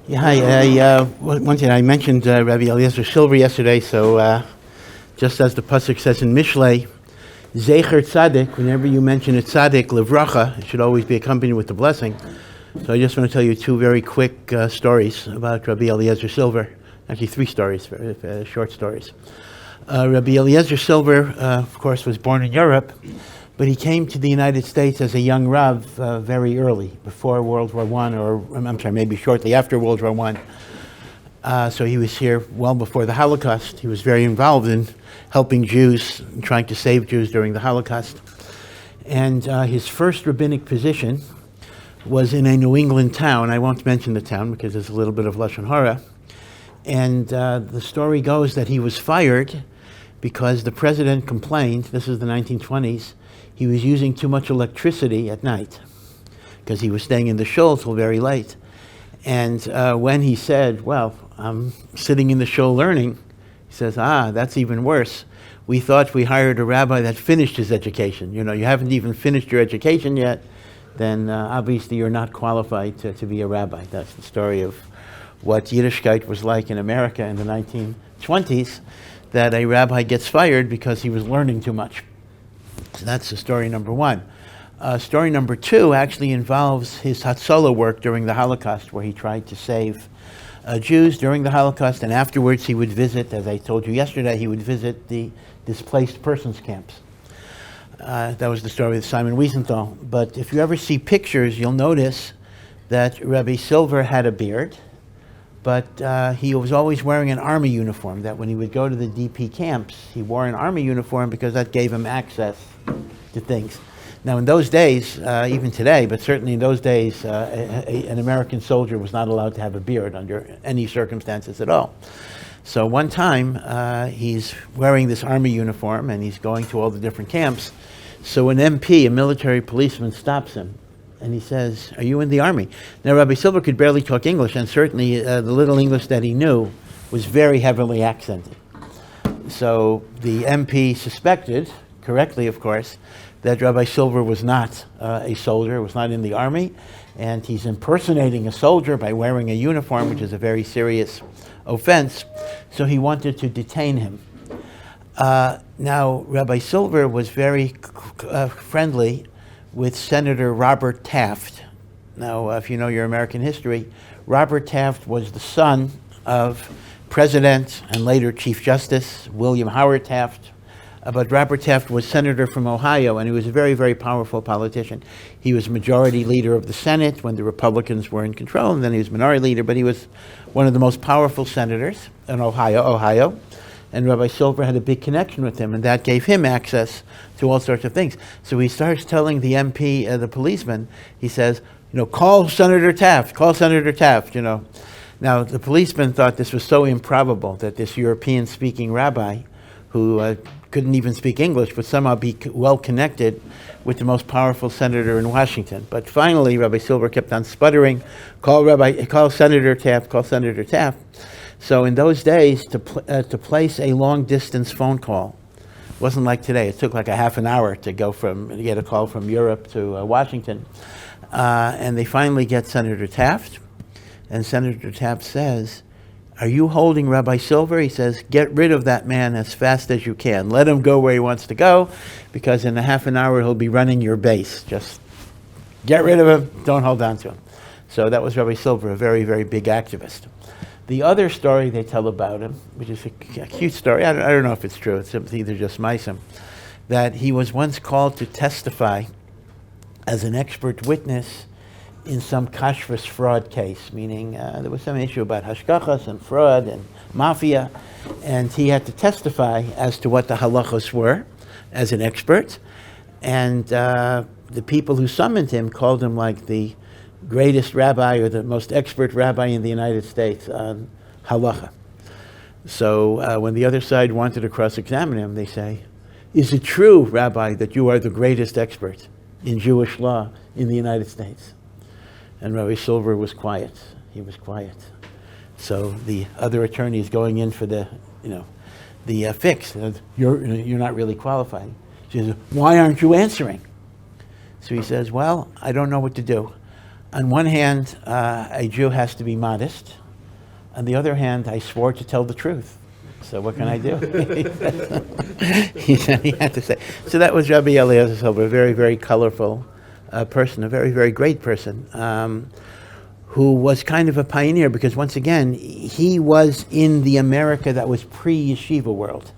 Yeah, hi. Once again, I mentioned Rabbi Eliezer Silver yesterday, so just as the pasuk says in Mishlei, Zecher Tzaddik, whenever you mention a Tzaddik, Livracha, it should always be accompanied with the blessing. So I just want to tell you two very quick stories about Rabbi Eliezer Silver. Actually, three stories, very short stories. Rabbi Eliezer Silver, of course, was born in Europe, but he came to the United States as a young Rav very early, before World War I, or I'm sorry, maybe shortly after World War I. So he was here well before the Holocaust. He was very involved in helping Jews, trying to save Jews during the Holocaust. And his first rabbinic position was in a New England town. I won't mention the town because there's a little bit of Lashon Hara. And the story goes that he was fired because the president complained, this is the 1920s, he was using too much electricity at night because he was staying in the shul till very late. And when he said, well, I'm sitting in the shul learning, he says, that's even worse. We thought we hired a rabbi that finished his education. You know, you haven't even finished your education yet, then obviously you're not qualified to be a rabbi. That's the story of what Yiddishkeit was like in America in the 1920s, that a rabbi gets fired because he was learning too much. So that's the story number one. Story number two actually involves his Hatzalah work during the Holocaust, where he tried to save Jews during the Holocaust, and afterwards he would visit, as I told you yesterday, he would visit the displaced persons camps. That was the story of Simon Wiesenthal. But if you ever see pictures, you'll notice that Rabbi Silver had a beard, but he was always wearing an army uniform, that when he would go to the DP camps, he wore an army uniform because that gave him access to things. Now in those days, even today, but certainly in those days, an American soldier was not allowed to have a beard under any circumstances at all. So one time, he's wearing this army uniform and he's going to all the different camps. So an MP, a military policeman, stops him. And he says, are you in the army? Now, Rabbi Silver could barely talk English, and certainly the little English that he knew was very heavily accented. So the MP suspected, correctly of course, that Rabbi Silver was not a soldier, was not in the army, and he's impersonating a soldier by wearing a uniform, which is a very serious offense. So he wanted to detain him. Now, Rabbi Silver was very friendly with Senator Robert Taft. Now, if you know your American history, Robert Taft was the son of President and later Chief Justice William Howard Taft. But Robert Taft was senator from Ohio, and he was a very, very powerful politician. He was majority leader of the Senate when the Republicans were in control, and then he was minority leader, but he was one of the most powerful senators in Ohio. And Rabbi Silver had a big connection with him, and that gave him access to all sorts of things. So he starts telling the MP, the policeman, he says, call Senator Taft, Now, the policeman thought this was so improbable that this European-speaking rabbi, who couldn't even speak English, would somehow be well connected with the most powerful senator in Washington. But finally, Rabbi Silver kept on sputtering, call Senator Taft. So in those days, to place a long-distance phone call, wasn't like today. It took like a half an hour to get a call from Europe to Washington. And they finally get Senator Taft, and Senator Taft says, are you holding Rabbi Silver? He says, get rid of that man as fast as you can. Let him go where he wants to go, because in a half an hour he'll be running your base. Just get rid of him, don't hold on to him. So that was Rabbi Silver, a very, very big activist. The other story they tell about him, which is a cute story, I don't know if it's true, it's either just meisim, that he was once called to testify as an expert witness in some kashrus fraud case, meaning there was some issue about hashgachas and fraud and mafia, and he had to testify as to what the halachos were as an expert, and the people who summoned him called him like the greatest rabbi or the most expert rabbi in the United States on halacha. So when the other side wanted to cross-examine him, they say, is it true, Rabbi, that you are the greatest expert in Jewish law in the United States? And Rabbi Silver was quiet. He was quiet. So the other attorney is going in for the fix. You're not really qualified. She says, why aren't you answering? So he says, well, I don't know what to do. On one hand, a Jew has to be modest. On the other hand, I swore to tell the truth. So what can I do? he said he had to say. So that was Rabbi Eliezer Silver, a very, very colorful person, a very, very great person, who was kind of a pioneer because, once again, he was in the America that was pre-yeshiva world.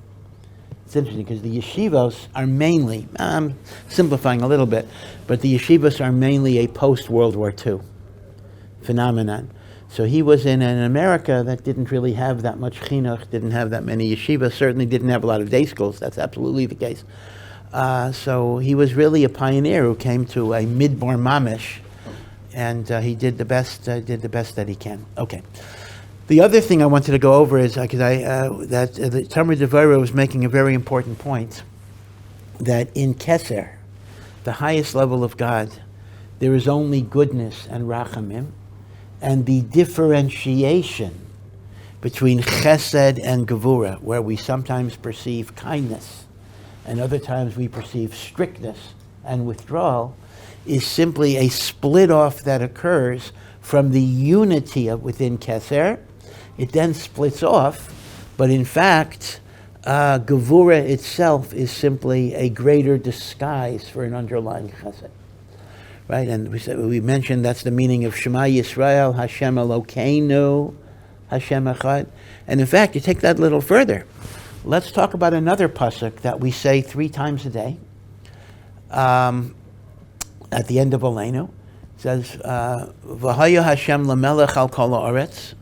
It's interesting because the yeshivos are mainly, I'm simplifying a little bit, but the yeshivos are mainly a post-World War II phenomenon. So he was in an America that didn't really have that much chinuch, didn't have that many yeshivas, certainly didn't have a lot of day schools. That's absolutely the case. So he was really a pioneer who came to a midbar mamish, and he did the best that he can. Okay. The other thing I wanted to go over is because the Talmud Devorah was making a very important point that in Kesser, the highest level of God, there is only goodness and rachamim, and the differentiation between chesed and gevurah, where we sometimes perceive kindness and other times we perceive strictness and withdrawal, is simply a split off that occurs from the unity within Kesser. It then splits off, but in fact, gevurah itself is simply a greater disguise for an underlying chesed. Right, and we mentioned that's the meaning of Shema Yisrael, Hashem Elokeinu, Hashem Echad. And in fact, you take that a little further. Let's talk about another pasuk that we say 3 times a day. At the end of Aleinu, it says, V'haya Hashem lamelech al kol haaretz.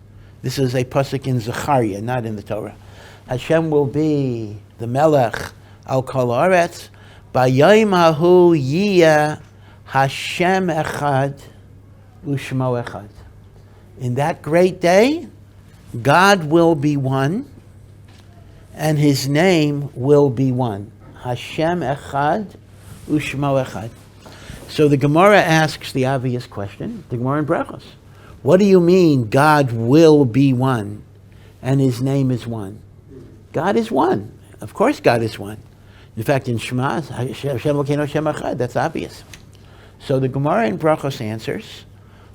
This is a pasuk in Zechariah, not in the Torah. Hashem will be the melech al kol haaretz. B'yayim hahu yiyeh Hashem echad u'shmo echad. In that great day, God will be one, and His name will be one. Hashem echad u'shmo echad. So the Gemara asks the obvious question, the Gemara in Brachos. What do you mean God will be one and His name is one? God is one. Of course God is one. In fact, in Shema, Hashem Elokeinu Hashem Echad, that's obvious. So the Gemara in Brachos answers,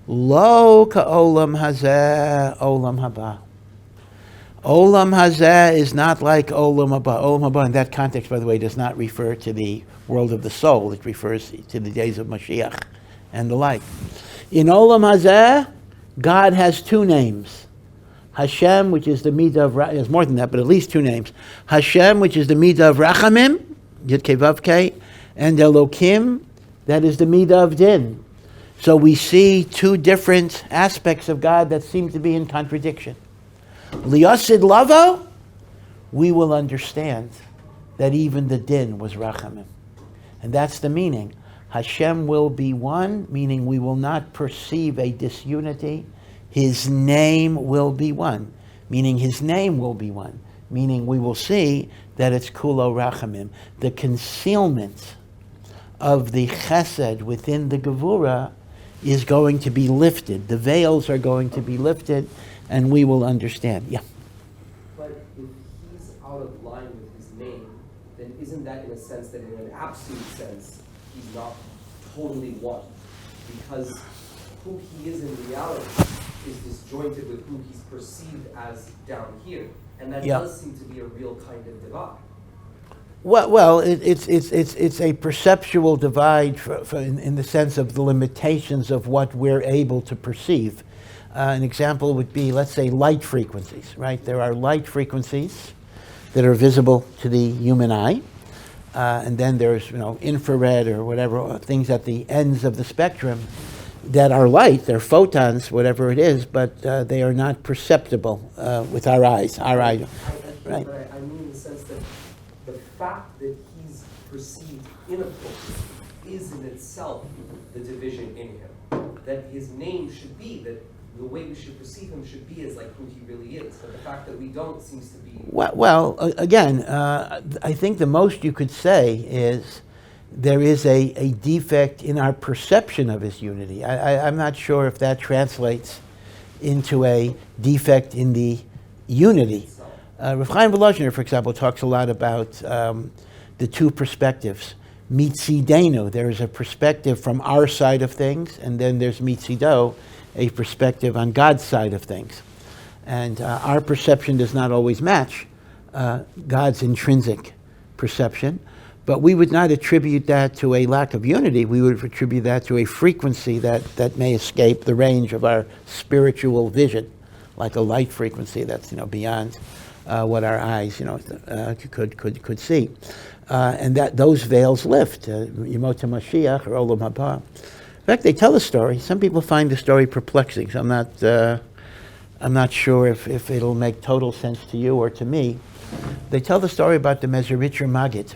Lo ka'olam hazeh olam haba. Olam hazeh is not like olam haba. Olam haba in that context, by the way, does not refer to the world of the soul. It refers to the days of Mashiach and the like. In olam hazeh, God has 2 names. Hashem, which is the midah of, there's more than that, but at least 2 names. Hashem, which is the midah of rachamim, Yud Kei Vav Kei, and Elokim, that is the midah of din. So we see 2 different aspects of God that seem to be in contradiction. Liyasid lavo, we will understand that even the din was rachamim. And that's the meaning. Hashem will be one, meaning we will not perceive a disunity. His name will be one, meaning His name will be one, meaning we will see that it's kulo rachamim. The concealment of the chesed within the gevurah is going to be lifted. The veils are going to be lifted, and we will understand. Yeah. But if He's out of line with His name, then isn't that in a sense that in an absolute sense, He's not totally one? Because who He is in reality is disjointed with who He's perceived as down here. And that does seem to be a real kind of divide. Well, it's a perceptual divide in the sense of the limitations of what we're able to perceive. An example would be, let's say, light frequencies, right? There are light frequencies that are visible to the human eye, and then there's, infrared or whatever, things at the ends of the spectrum that are light, they're photons, whatever it is, but they are not perceptible with our eyes. Our eye, right? But I mean in the sense that the fact that He's perceived inappropriately is in itself the division in Him. That His name should be, that the way we should perceive Him should be as like who He really is. But the fact that we don't seems to be... Well, again, I think the most you could say is there is a defect in our perception of His unity. I'm not sure if that translates into a defect in the unity. Rav Chaim Volozhiner, for example, talks a lot about the 2 perspectives, Mitzidenu, there is a perspective from our side of things, and then there's Mitzido, a perspective on God's side of things. And our perception does not always match God's intrinsic perception, but we would not attribute that to a lack of unity. We would attribute that to a frequency that may escape the range of our spiritual vision, like a light frequency that's beyond what our eyes could see, and that those veils lift. Yemot Mashiach or Olam Haba. In fact, they tell the story. Some people find the story perplexing. So I'm not sure if it'll make total sense to you or to me. They tell the story about the Mezritcher Maggid.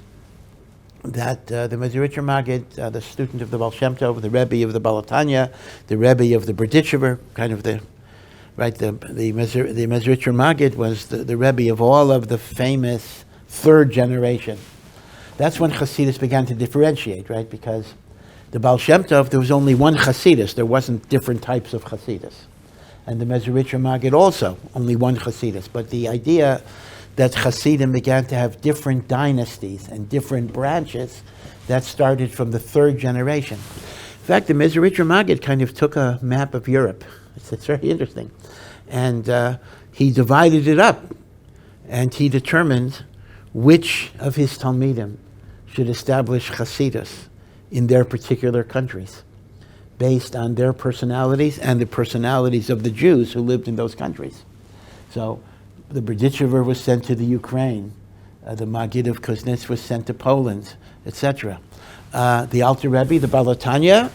That the Mezritcher Maggid, the student of the Baal Shem Tov, the Rebbe of the Balatanya, the Rebbe of the Breitowitz, kind of the Mezritcher Maggid was the Rebbe of all of the famous third generation. That's when Hasidus began to differentiate, right? Because the Baal Shem Tov, there was only one Hasidus. There wasn't different types of Hasidus. And the Mezritcher Maggid also, only one Hasidus. But the idea that Hasidim began to have different dynasties and different branches, that started from the third generation. In fact, the Mezritcher Maggid kind of took a map of Europe. It's very interesting. And he divided it up, and he determined which of his Talmidim should establish Hasidus in their particular countries, based on their personalities and the personalities of the Jews who lived in those countries. So the Breitowitz was sent to the Ukraine, the Maggid of Kuznets was sent to Poland, etc. The Alter Rebbe, the Balatanya,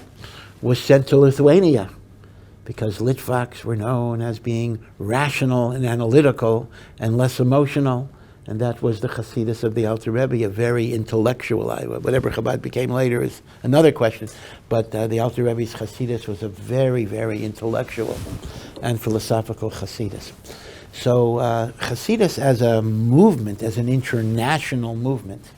was sent to Lithuania, because Litvaks were known as being rational and analytical and less emotional, and that was the Hasidus of the Alter Rebbe, a very intellectual. Whatever Chabad became later is another question, but the Alter Rebbe's Hasidus was a very, very intellectual and philosophical Hasidus. So Hasidus as a movement, as an international movement,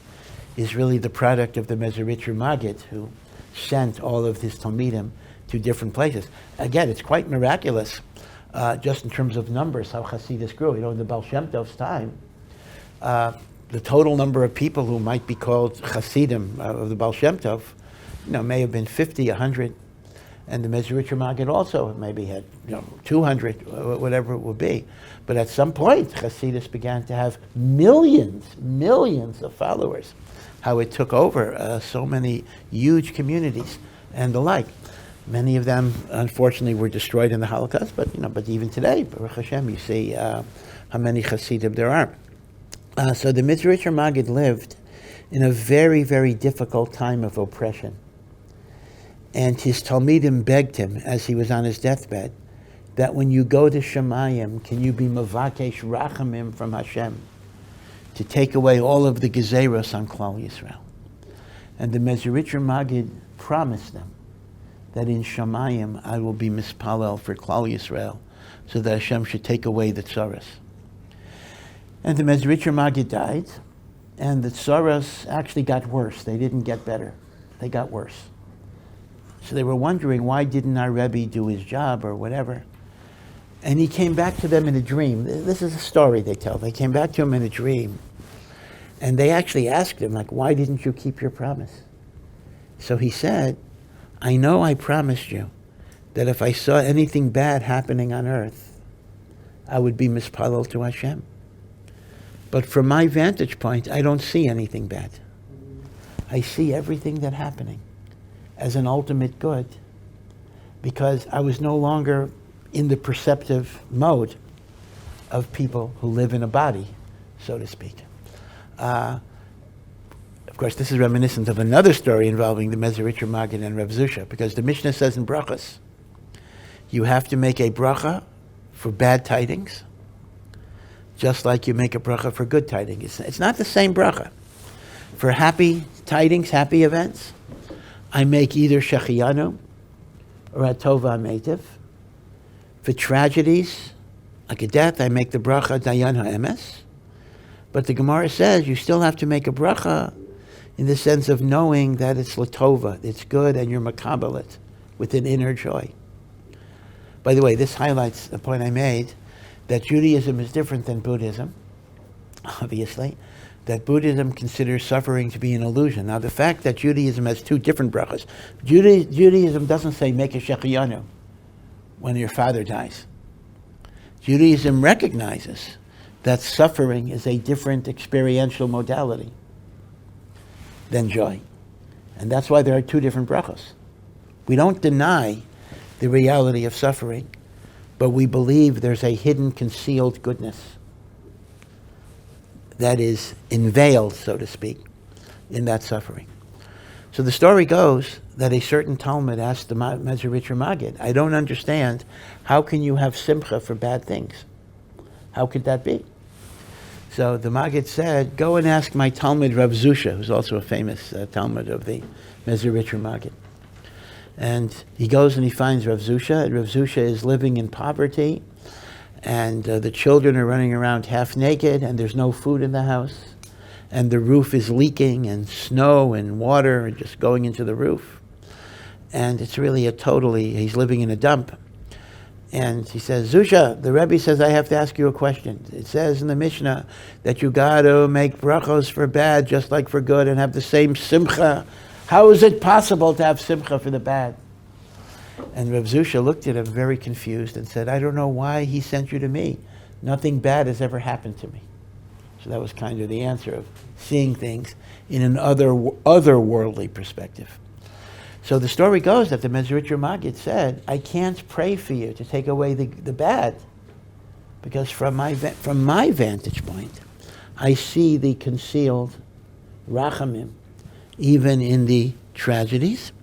is really the product of the Mezritcher Maggid, who sent all of his Talmidim to different places. Again, it's quite miraculous, just in terms of numbers, how Hasidus grew. In the Baal Shem Tov's time, the total number of people who might be called Hasidim of the Baal Shem Tov, may have been 50, 100, and the Mezritcher Maggid also maybe had 200, whatever it would be. But at some point, Hasidus began to have millions of followers. How it took over so many huge communities and the like. Many of them, unfortunately, were destroyed in the Holocaust, but even today, Baruch Hashem, you see how many Hasidim there are. So the Mezritcher Maggid lived in a very, very difficult time of oppression. And his Talmidim begged him, as he was on his deathbed, that when you go to Shemayim, can you be Mavakesh Rachamim from Hashem, to take away all of the Gezeros on Klal Yisrael. And the Mezritcher Maggid promised them that in Shemayim I will be Mispalel for Klal Yisrael, so that Hashem should take away the Tzaras. And the Mezritcher Maggid died, and the Tzaras actually got worse. They didn't get better. They got worse. So they were wondering, why didn't our Rebbe do his job or whatever? And he came back to them in a dream. This is a story they tell. They came back to him in a dream, and they actually asked him, why didn't you keep your promise? So he said, I know I promised you that if I saw anything bad happening on earth, I would be mispalel to Hashem. But from my vantage point, I don't see anything bad. I see everything that's happening as an ultimate good, because I was no longer in the perceptive mode of people who live in a body, so to speak. Of course, this is reminiscent of another story involving the Mezritcher Maggid and Rav Zusha, because the Mishnah says in brachas, you have to make a bracha for bad tidings, just like you make a bracha for good tidings. It's not the same bracha. For happy tidings, happy events, I make either Shechiyanu or Atova Meitiv. For tragedies, like a death, I make the bracha Dayan HaEmes. But the Gemara says you still have to make a bracha in the sense of knowing that it's Latova, it's good, and you're Makabalit with an inner joy. By the way, this highlights the point I made, that Judaism is different than Buddhism, obviously. that Buddhism considers suffering to be an illusion. Now, the fact that Judaism has two different brachas, Judaism doesn't say make a shechiyanu when your father dies. Judaism recognizes that suffering is a different experiential modality than joy. And that's why there are two different brachas. We don't deny the reality of suffering, but we believe there's a hidden, concealed goodness that is unveiled, so to speak, in that suffering. So the story goes that a certain Talmud asked the Mezritcher Maggid, I don't understand, how can you have simcha for bad things? How could that be? So the Maggid said, go and ask my Talmud Rav Zusha, who's also a famous Talmud of the Mezritcher Maggid. And he goes and he finds Rav Zusha, and Rav Zusha is living in poverty, and the children are running around half naked, and there's no food in the house, and the roof is leaking, and snow and water are just going into the roof. And it's really he's living in a dump. And he says, Zusha, the Rebbe says, I have to ask you a question. It says in the Mishnah that you got to make brachos for bad just like for good and have the same simcha. How is it possible to have simcha for the bad? And Rav Zusha looked at him very confused and said, I don't know why he sent you to me. Nothing bad has ever happened to me. So that was kind of the answer of seeing things in an otherworldly perspective. So the story goes that the Mezritcher Maggid said, I can't pray for you to take away the bad, because from my vantage point, I see the concealed rachamim, even in the tragedies.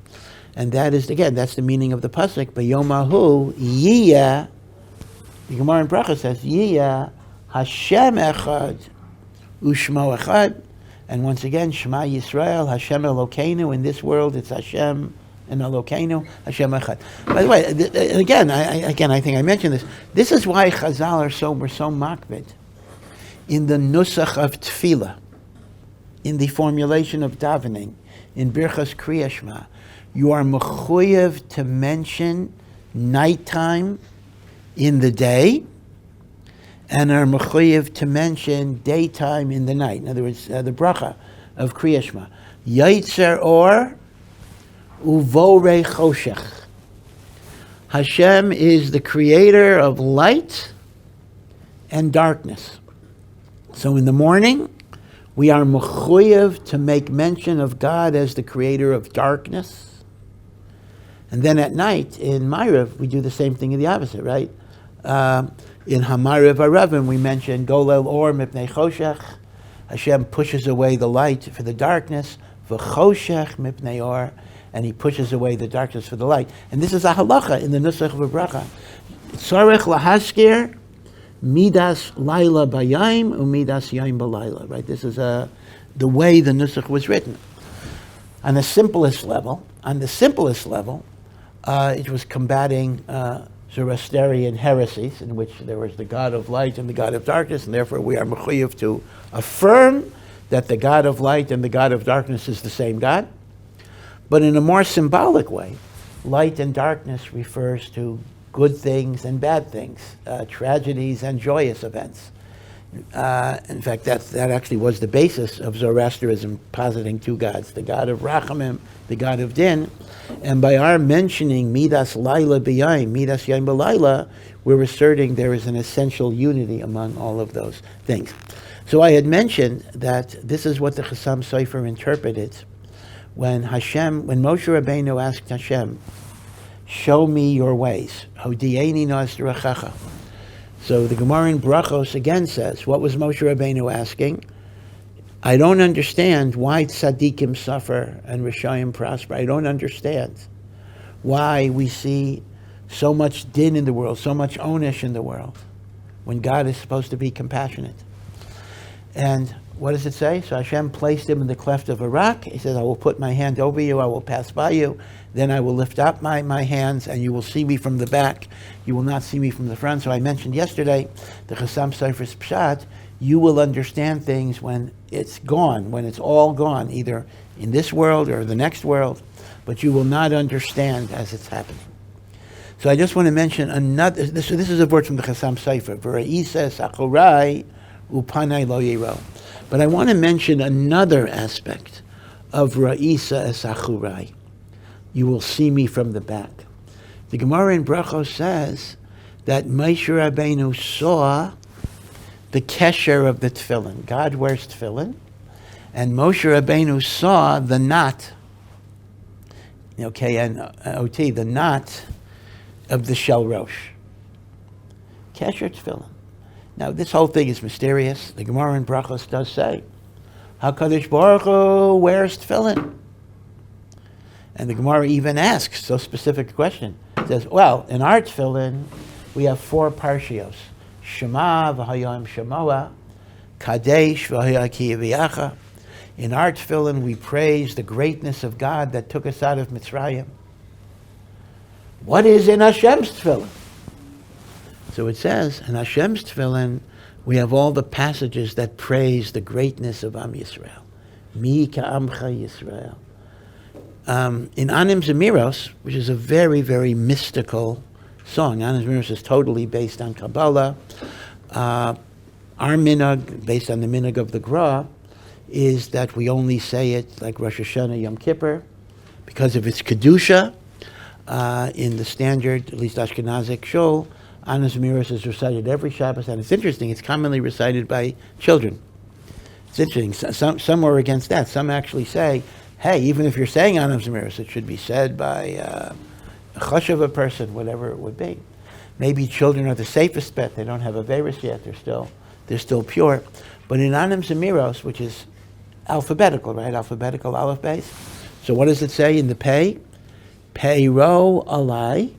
And that is, again, that's the meaning of the pasuk, B'yomahu yiyah, the Gemara in Bracha says, yiyah Hashem echad u'shmo echad. And once again, Shema Yisrael, Hashem Elokeinu. In this world, it's Hashem and Elokeinu, Hashem Echad. By the way, I think I mentioned this. This is why Chazal were so makbid in the nusach of tefillah, in the formulation of davening, in Birchas Kriya Shema. You are mechuyev to mention nighttime in the day, and are mechuyev to mention daytime in the night. In other words, the bracha of Kriya Shema. Yitzer ohr uvore choshech. Hashem is the creator of light and darkness. So in the morning, we are mechuyev to make mention of God as the creator of darkness. And then at night, in Ma'ariv, we do the same thing in the opposite, right? In HaMa'ariv HaRavim, we mention Golel Or Mipnei Choshech. Hashem pushes away the light for the darkness. V'choshech Mipnei Or. And he pushes away the darkness for the light. And this is a halacha in the Nusach of a Bracha. Tzarech lahaskir midas laila bayayim umidas yayim balayla. Right? This is the way the Nusach was written. On the simplest level, it was combating Zoroastrian heresies, in which there was the God of light and the God of darkness, and therefore we are mechuyev to affirm that the God of light and the God of darkness is the same God. But in a more symbolic way, light and darkness refers to good things and bad things, tragedies and joyous events. In fact, that actually was the basis of Zoroastrianism, positing two gods, the God of Rachamim, the God of Din. And by our mentioning Midas Laila B'Yayim, Midas Yayim B'Laila, we're asserting there is an essential unity among all of those things. So I had mentioned that this is what the Chassam Sofer interpreted when Moshe Rabbeinu asked Hashem, show me your ways. Hodieni nas derachecha. So the Gemara in Brachos again says, what was Moshe Rabbeinu asking? I don't understand why tzaddikim suffer and Rishayim prosper. I don't understand why we see so much din in the world, so much onish in the world, when God is supposed to be compassionate. And what does it say? So Hashem placed him in the cleft of a rock. He says, I will put my hand over you, I will pass by you, then I will lift up my hands, and you will see me from the back. You will not see me from the front. So I mentioned yesterday, the Chassam Sofer's Pshat, you will understand things when it's gone, when it's all gone, either in this world or the next world, but you will not understand as it's happening. So I just want to mention another, this is a word from the Chassam Sofer, V'ra'isa sachorai upanai lo yiro. But I want to mention another aspect of Ra'isa es Achurai. You will see me from the back. The Gemara in Brachos says that Moshe Rabbeinu saw the Kesher of the tefillin. God wears tefillin, and Moshe Rabbeinu saw the knot, K-N-O-T, the knot of the Shel Rosh. Kesher tefillin. Now, this whole thing is mysterious. The Gemara in Brachos does say, HaKadosh Baruch Hu wears tefillin. And the Gemara even asks so specific a question. It says, well, in our tefillin, we have 4 parshios. Shema v'hayam shemoa, Kadesh v'hayaki v'yacha. In our tefillin, we praise the greatness of God that took us out of Mitzrayim. What is in Hashem's tefillin? So it says, in Hashem's tefillin, we have all the passages that praise the greatness of Am Yisrael. Mi ka'amcha Yisrael. In Anim Zemiros, which is a very, very mystical song. Anim Zemiros is totally based on Kabbalah. Our minhag, based on the minhag of the Gra, is that we only say it like Rosh Hashanah, Yom Kippur, because of its Kedusha. In the standard, at least Ashkenazic shul, Anim Zemiros is recited every Shabbos, and it's interesting, it's commonly recited by children. It's interesting, some are against that. Some actually say, hey, even if you're saying Anim Zemiros, it should be said by a chashuv person, whatever it would be. Maybe children are the safest bet. They don't have a virus yet. They're still pure. But in Anim Zemiros, which is alphabetical, right? Alphabetical aleph base. So what does it say in the pei? Peiro alai,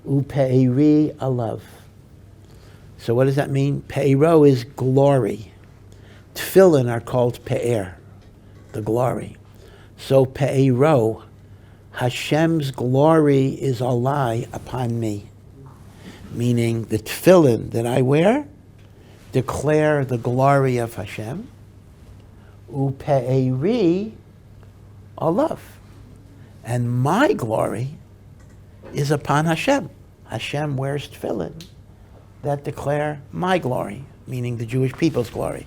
upeiri alav. So what does that mean? Peiro is glory. Tefillin are called pe'er, the glory. So pe'ero, Hashem's glory is alai upon me. Meaning the tefillin that I wear declare the glory of Hashem. Upe'eri alav. And my glory is upon Hashem. Hashem wears tefillin that declare my glory, meaning the Jewish people's glory.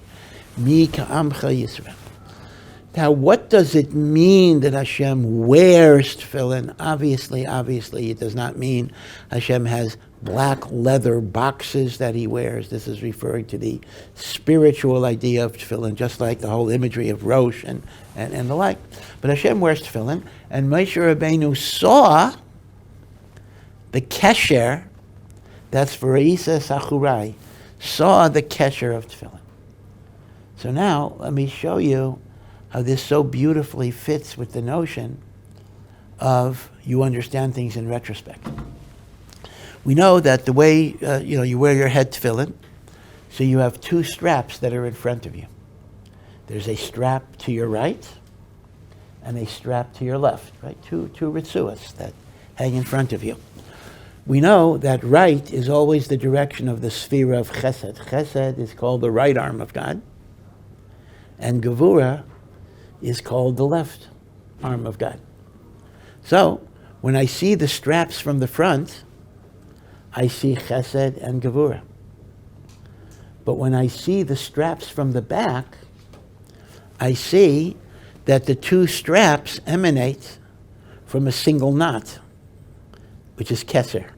Mi ka'amcha Yisrael. Now, what does it mean that Hashem wears tefillin? Obviously, it does not mean Hashem has black leather boxes that he wears. This is referring to the spiritual idea of tefillin, just like the whole imagery of Rosh and the like. But Hashem wears tefillin, and Moshe Rabbeinu saw the Kesher, that's for Ra'isa Sachurai, saw the Kesher of tefillin. So now, let me show you how this so beautifully fits with the notion of you understand things in retrospect. We know that the way you wear your head tefillin, so you have 2 straps that are in front of you. There's a strap to your right and a strap to your left, right? Two ritzuas that hang in front of you. We know that right is always the direction of the sphere of Chesed. Chesed is called the right arm of God, and Devorah is called the left arm of God. So, when I see the straps from the front, I see Chesed and Devorah. But when I see the straps from the back, I see that the 2 straps emanate from a single knot, which is Kesser.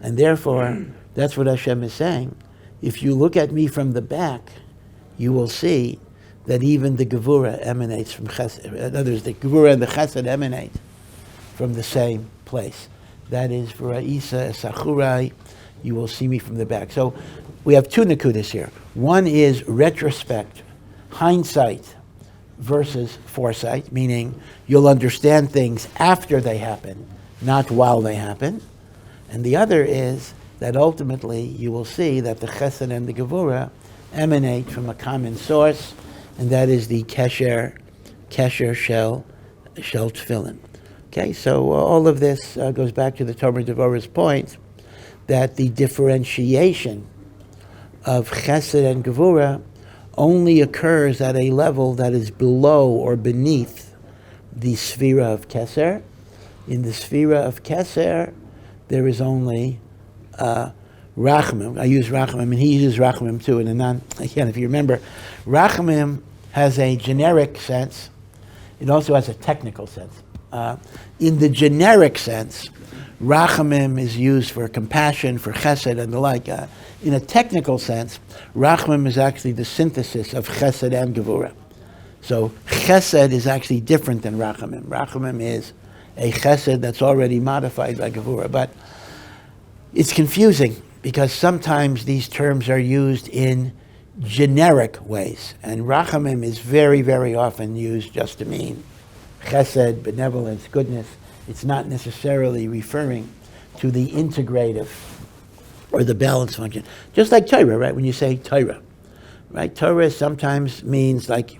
And therefore, that's what Hashem is saying. If you look at me from the back, you will see that even the Devorah emanates from Chesed. In other words, the Devorah and the Chesed emanate from the same place. That is, for Ra'isa Esachurai, you will see me from the back. So we have 2 nakudas here. One is retrospect, hindsight versus foresight, meaning you'll understand things after they happen, not while they happen. And the other is that ultimately you will see that the Chesed and the Devorah emanate from a common source, and that is the Kesher shel tefillin. Okay, so all of this goes back to the Torah Devorah's point that the differentiation of Chesed and Devorah only occurs at a level that is below or beneath the sphere of Kesser. In the sphere of Kesser, there is only Ra'isa Rachamim. I use Rachamim, and he uses Rachamim too. And again, if you remember, Rachamim has a generic sense. It also has a technical sense. In the generic sense, Rachamim is used for compassion, for chesed, and the like. In a technical sense, Rachamim is actually the synthesis of chesed and Devorah. So chesed is actually different than Rachamim. Rachamim is a chesed that's already modified by Devorah. But it's confusing because sometimes these terms are used in generic ways. And Rachamim is very, very often used just to mean chesed, benevolence, goodness. It's not necessarily referring to the integrative or the balance function. Just like Torah, right? When you say Torah, right? Torah sometimes means like,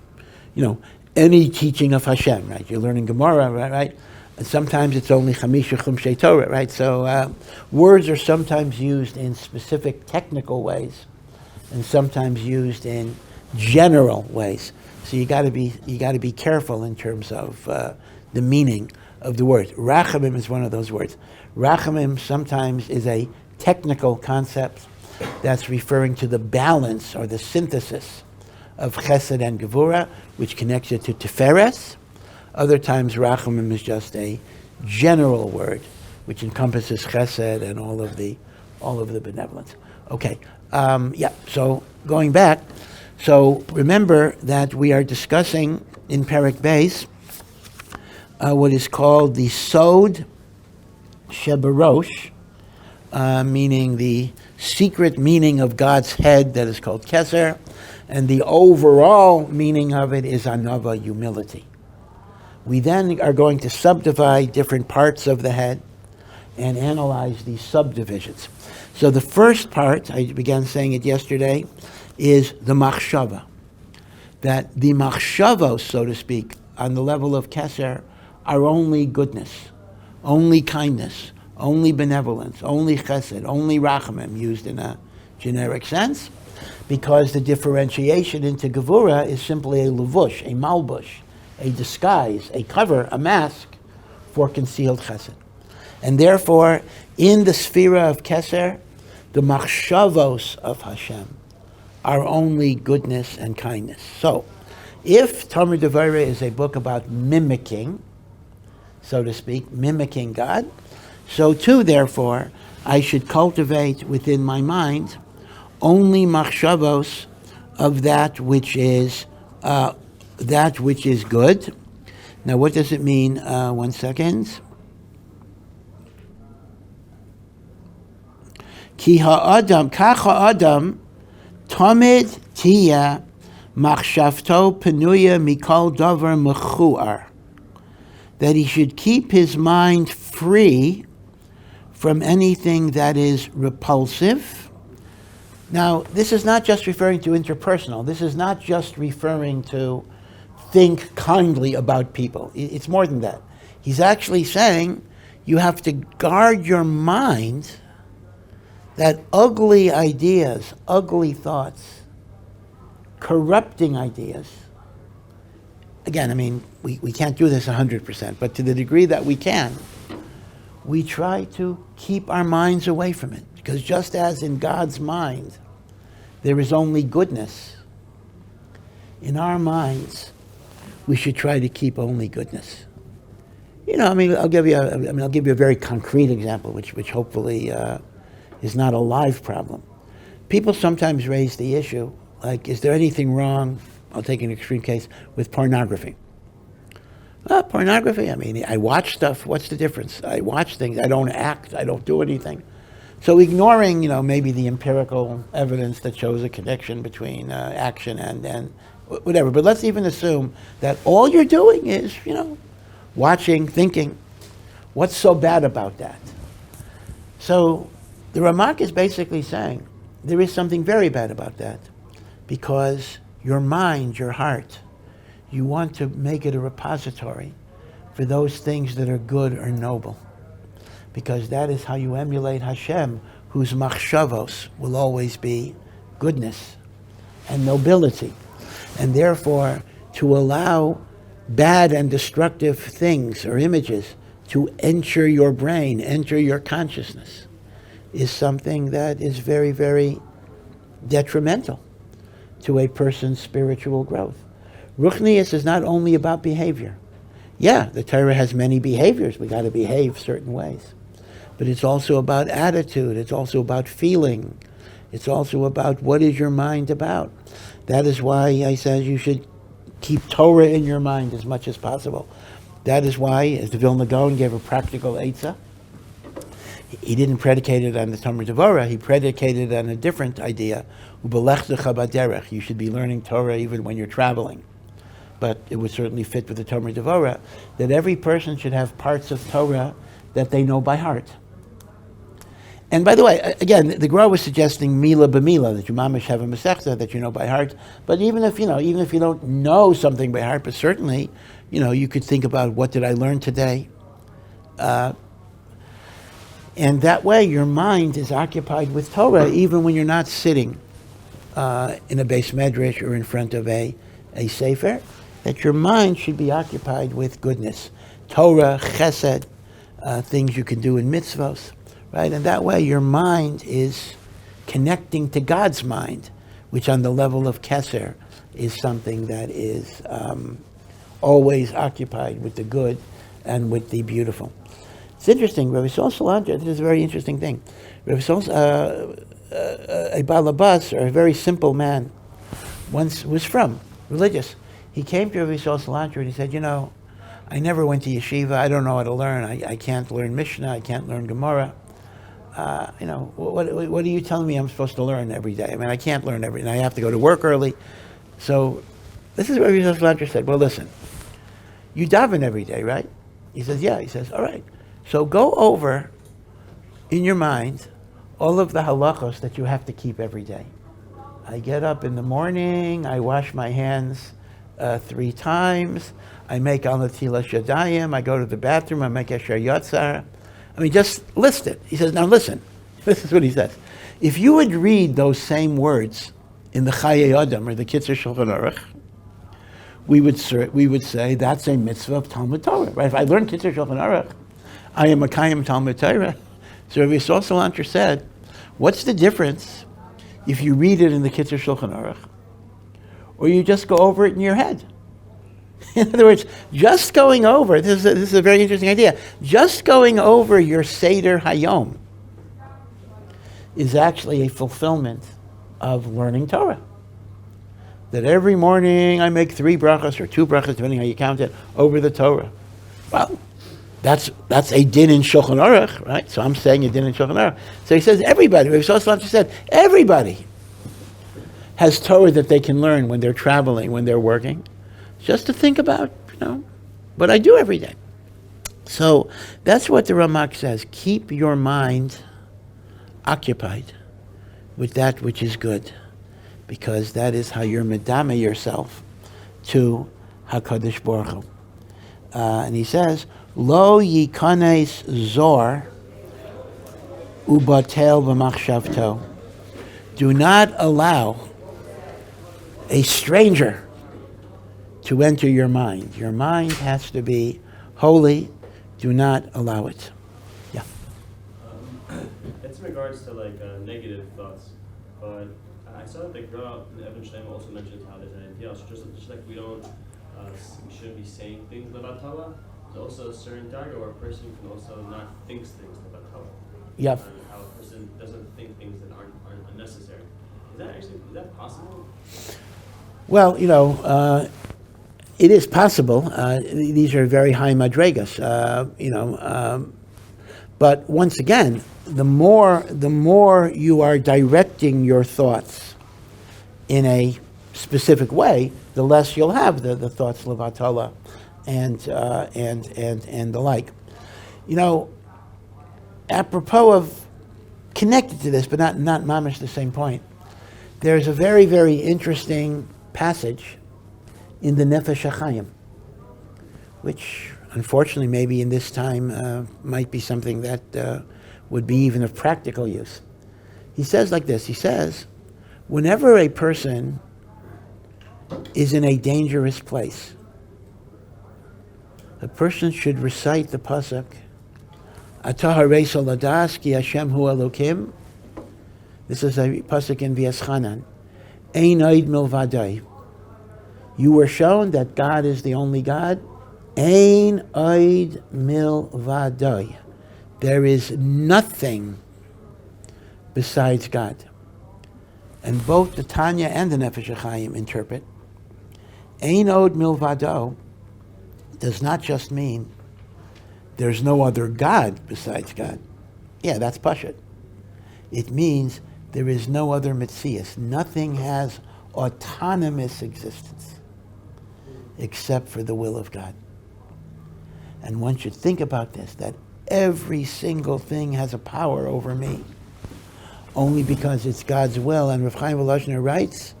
any teaching of Hashem, right? You're learning Gemara, right? And sometimes it's only Chamisha Chumshei Torah, right? So words are sometimes used in specific technical ways and sometimes used in general ways. So you got to be careful in terms of the meaning of the words. Rachamim is one of those words. Rachamim sometimes is a technical concept that's referring to the balance or the synthesis of chesed and gevurah, which connects it to tiferes. Other times, rachamim is just a general word which encompasses chesed and all of the benevolence. Okay, so going back, so remember that we are discussing in Perek Beis what is called the Sod Shebarosh, meaning the secret meaning of God's head that is called Kesser, and the overall meaning of it is anava, humility. We then are going to subdivide different parts of the head and analyze these subdivisions. So the first part, I began saying it yesterday, is the machshava. That the machshavos, so to speak, on the level of Kesser, are only goodness, only kindness, only benevolence, only chesed, only rachamim, used in a generic sense, because the differentiation into Gevurah is simply a levush, a malbush, a disguise, a cover, a mask for concealed chesed. And therefore, in the sphera of Kesser, the machshavos of Hashem are only goodness and kindness. So, if Talmud Devorah is a book about mimicking, so to speak, mimicking God, so too, therefore, I should cultivate within my mind only machshavos of that which is good. Now, what does it mean? 1 second. Ki ha'adam, kach ha'adam, tamid tiya machshavto penuya mikol davar mechuar. That he should keep his mind free from anything that is repulsive. Now, this is not just referring to interpersonal. This is not just referring to think kindly about people. It's more than that. He's actually saying you have to guard your mind that ugly ideas, ugly thoughts, corrupting ideas. Again, I mean, we can't do this 100%, but to the degree that we can, we try to keep our minds away from it. Because just as in God's mind, there is only goodness, in our minds, we should try to keep only goodness. I'll give you a very concrete example, which hopefully is not a live problem. People sometimes raise the issue, like, is there anything wrong, I'll take an extreme case, with pornography? Well, pornography, I watch stuff, what's the difference? I watch things, I don't act, I don't do anything. So ignoring, maybe the empirical evidence that shows a connection between action and whatever, but let's even assume that all you're doing is, watching, thinking. What's so bad about that? So the Ramak is basically saying there is something very bad about that, because your mind, your heart, you want to make it a repository for those things that are good or noble, because that is how you emulate Hashem, whose machshavos will always be goodness and nobility. And therefore, to allow bad and destructive things or images to enter your brain, enter your consciousness, is something that is very, very detrimental to a person's spiritual growth. Ruchnius is not only about behavior. Yeah, the Torah has many behaviors. We got to behave certain ways. But it's also about attitude. It's also about feeling. It's also about what is your mind about. That is why I said you should keep Torah in your mind as much as possible. That is why, as the Vilna Gaon gave a practical eitzah, he didn't predicate it on the Talmud Devorah. He predicated it on a different idea. Ubelechdecha baderech. You should be learning Torah even when you're traveling. But it would certainly fit with the Talmud Devorah that every person should have parts of Torah that they know by heart. And by the way, again, the Gemara was suggesting mila b'mila, that you mamish have a masechta that you know by heart. But even if you don't know something by heart, but certainly, you could think about what did I learn today. And that way, your mind is occupied with Torah, even when you're not sitting in a beis medrash or in front of a sefer. That your mind should be occupied with goodness, Torah, Chesed, things you can do in mitzvos. Right, and that way your mind is connecting to God's mind, which on the level of Kesser is something that is always occupied with the good and with the beautiful. It's interesting, Rabbi Sol Salanter, this is a very interesting thing. Rabbi Sol, a balabas, or a very simple man, once was from, religious. He came to Rabbi Sol Salanter and he said, I never went to yeshiva, I don't know how to learn, I can't learn Mishnah, I can't learn Gemara. What are you telling me I'm supposed to learn every day? I mean, I can't learn every day. I have to go to work early. So this is what Rabbi Yosef said. Well, listen, you daven every day, right? He says, yeah. He says, all right. So go over in your mind all of the halachos that you have to keep every day. I get up in the morning, I wash my hands 3 times, I make al natilas yadayim, I go to the bathroom, I make esher yotzar. I mean, just list it. He says, now listen, this is what he says. If you would read those same words in the Chayei Adam or the Kitzur Shulchan Aruch, we would say that's a mitzvah of Talmud Torah, right? If I learn Kitzur Shulchan Aruch, I am a Kayim Talmud Torah. So Rabbi Yisrael Salanter said, what's the difference if you read it in the Kitzur Shulchan Aruch or you just go over it in your head? In other words, just going over, this is a very interesting idea, just going over your Seder Hayom is actually a fulfillment of learning Torah. That every morning I make 3 brachas or 2 brachas, depending how you count it, over the Torah. Well, that's a din in Shulchan Aruch, right? So I'm saying a din in Shulchan Aruch. So he says everybody, Rabbi Yisrael Salanter said, everybody has Torah that they can learn when they're traveling, when they're working. Just to think about, what I do every day. So that's what the Ramak says. Keep your mind occupied with that which is good, because that is how you're medame yourself to HaKadosh Baruch Hu. And he says, Lo yikanes zor ubatel b'machshavto. Do not allow a stranger to enter your mind. Your mind has to be holy. Do not allow it. Yeah. It's in regards to negative thoughts, but I saw that the Gra and Evan Shleim also mentioned how there's an idea, just like we shouldn't be saying things about Torah. There's also a certain daga where a person can also not think things about Torah. Yep. And how a person doesn't think things that aren't unnecessary. Is that possible? Well, it is possible. These are very high madregas, but once again, the more you are directing your thoughts in a specific way, the less you'll have the thoughts levatala and the like. Apropos of connected to this, but not mamish the same point. There's a very, very interesting passage in the Nefesh HaChaim, which unfortunately maybe in this time might be something that would be even of practical use. He says like this, he says, whenever a person is in a dangerous place, a person should recite the pasuk, Atah hareisa ladas ki Hashem hu Elokim. This is a pasuk in V'eschanan. Ein Od Milvado. You were shown that God is the only God. Ein Od Milvado. There is nothing besides God. And both the Tanya and the Nefesh HaChaim interpret Ein Od Milvado does not just mean there's no other God besides God. Yeah, that's Pashut. It means there is no other Metzias. Nothing has autonomous existence except for the will of God. And one should think about this, that every single thing has a power over me only because it's God's will. And Rav Chaim Volozhiner writes,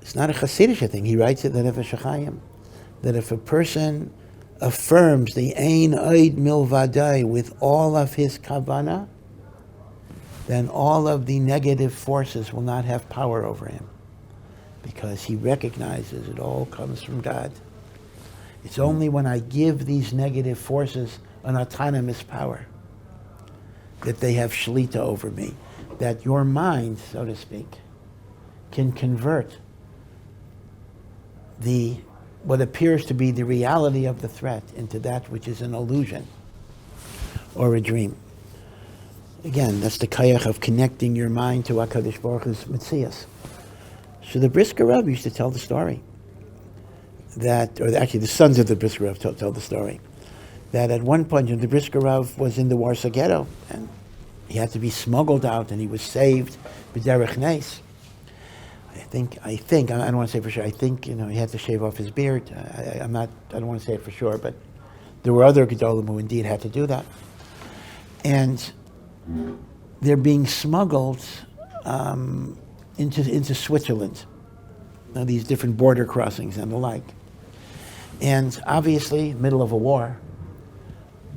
it's not a Hasidic thing, he writes it in the Nefesh HaChaim, that if a person affirms the Ein Od Milvado with all of his kavanah, then all of the negative forces will not have power over him, because he recognizes it all comes from God. It's only when I give these negative forces an autonomous power that they have shlita over me, that your mind, so to speak, can convert what appears to be the reality of the threat into that which is an illusion or a dream. Again, that's the kayach of connecting your mind to HaKadosh Baruch Hu's Metzias. So the Brisker Rav used to tell the story or actually the sons of the Brisker Rav tell the story, that at one point the Brisker Rav was in the Warsaw Ghetto and he had to be smuggled out and he was saved b'derech nes. I think, I don't want to say for sure, I think, he had to shave off his beard. I don't want to say it for sure, but there were other Gedolim who indeed had to do that. And they're being smuggled into Switzerland. Now, these different border crossings and the like. And obviously, middle of a war,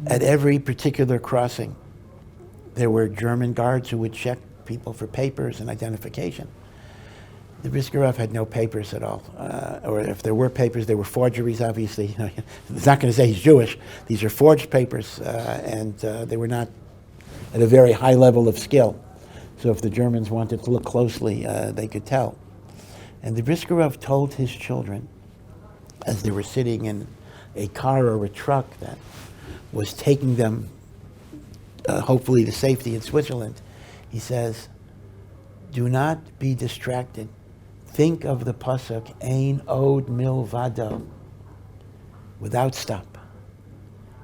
at every particular crossing, there were German guards who would check people for papers and identification. The Brisker Rav had no papers at all, or if there were papers, they were forgeries. Obviously, it's not going to say he's Jewish. These are forged papers, and they were not at a very high level of skill. So if the Germans wanted to look closely, they could tell. And the Brisker Rav told his children, as they were sitting in a car or a truck that was taking them, hopefully, to safety in Switzerland, he says, "Do not be distracted. Think of the pasuk Ein Od Milvado, without stop.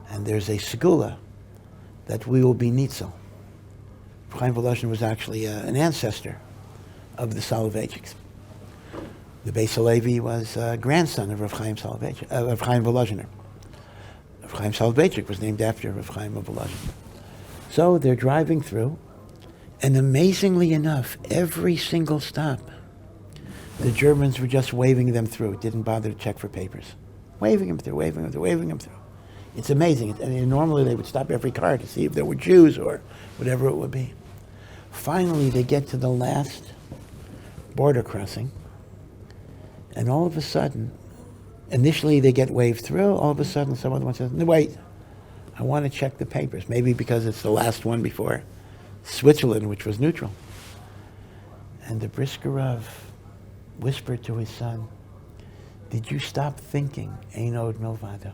And there's a segula that we will be nitzel." Chaim Volozhiner was actually an ancestor of the Soloveitchiks. The Beis Halevi was a grandson of Rav Chaim Volozhiner. Rav Chaim Soloveitchik was named after Rav Chaim of Volozhiner. So they're driving through, and amazingly enough, every single stop, the Germans were just waving them through, didn't bother to check for papers. Waving them through, waving them through, waving them through. It's amazing. And normally they would stop every car to see if there were Jews or whatever it would be. Finally, they get to the last border crossing, and all of a sudden, initially they get waved through, all of a sudden someone says, "No, wait, I want to check the papers." Maybe because it's the last one before Switzerland, which was neutral. And the Brisker Rav whispered to his son, "Did you stop thinking Ein Od Milvado?"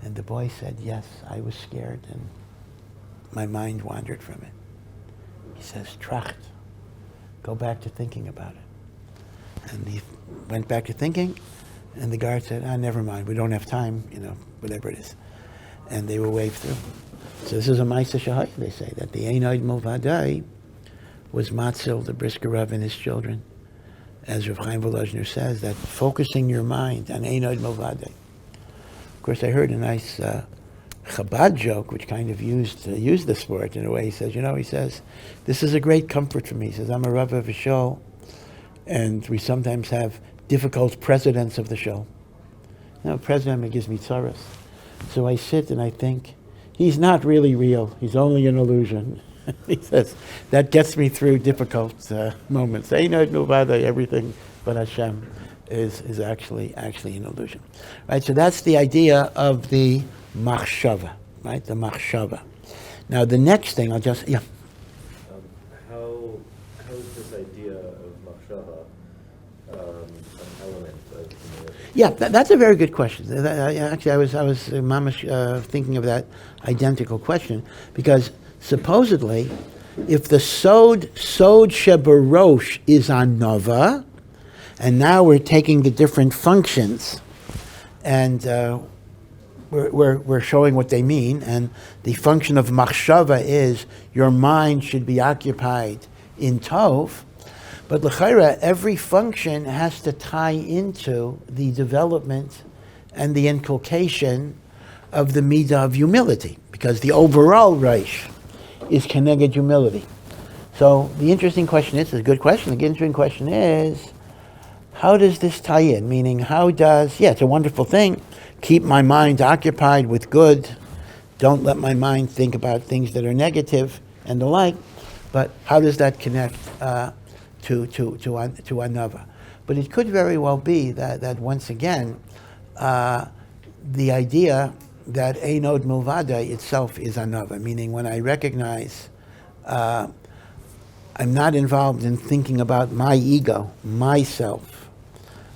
And the boy said, "Yes, I was scared and my mind wandered from it." He says, "Tracht, go back to thinking about it." And he went back to thinking, and the guard said, "Never mind, we don't have time, whatever it is." And they were waved through. So this is a Maisa Shahai, they say, that the Ein Od Milvado was Matzil, the Brisker Rav, and his children. As Rav Chaim Volozhiner says, that focusing your mind on Ein Od Milvado. Of course, I heard a nice Chabad joke, which kind of used this word in a way. He says, "This is a great comfort for me." He says, "I'm a Rav of a shul, and we sometimes have difficult presidents of the shul. President gives me tzaras. So I sit and I think, he's not really real. He's only an illusion." He says, that gets me through difficult moments. Ein Od Milvado, everything but Hashem is actually an illusion. Right, so that's the idea of the machshava. right? The machshava. Now the next thing, How is this idea of machshava an element of humility? Yeah, that's a very good question. Actually, I was mamash, thinking of that identical question, because supposedly, if the sod shebarosh is on nova, and now we're taking the different functions, and we're showing what they mean, and the function of machshava is your mind should be occupied in tov, but l'chaira, every function has to tie into the development and the inculcation of the midah of humility, because the overall reish is keneged humility. So the interesting question is, it's a good question, the interesting question is, how does this tie in? Meaning, it's a wonderful thing, keep my mind occupied with good, don't let my mind think about things that are negative and the like, but how does that connect to anava? But it could very well be that once again, the idea that Ein Od Milvado itself is anava, meaning when I recognize I'm not involved in thinking about my ego, myself,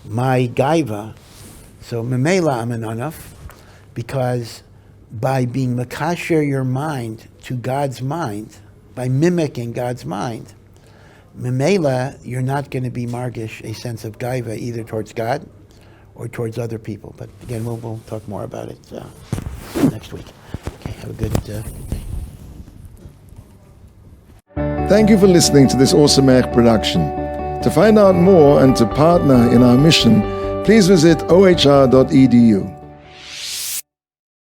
my gaiva, so memela I'm an anaf, because by being makasher your mind to God's mind, by mimicking God's mind, memela, you're not going to be margish a sense of gaiva either towards God or towards other people. But again, we'll talk more about it next week. Okay, have a good day. Thank you for listening to this Awesome production. To find out more and to partner in our mission, please visit ohr.edu.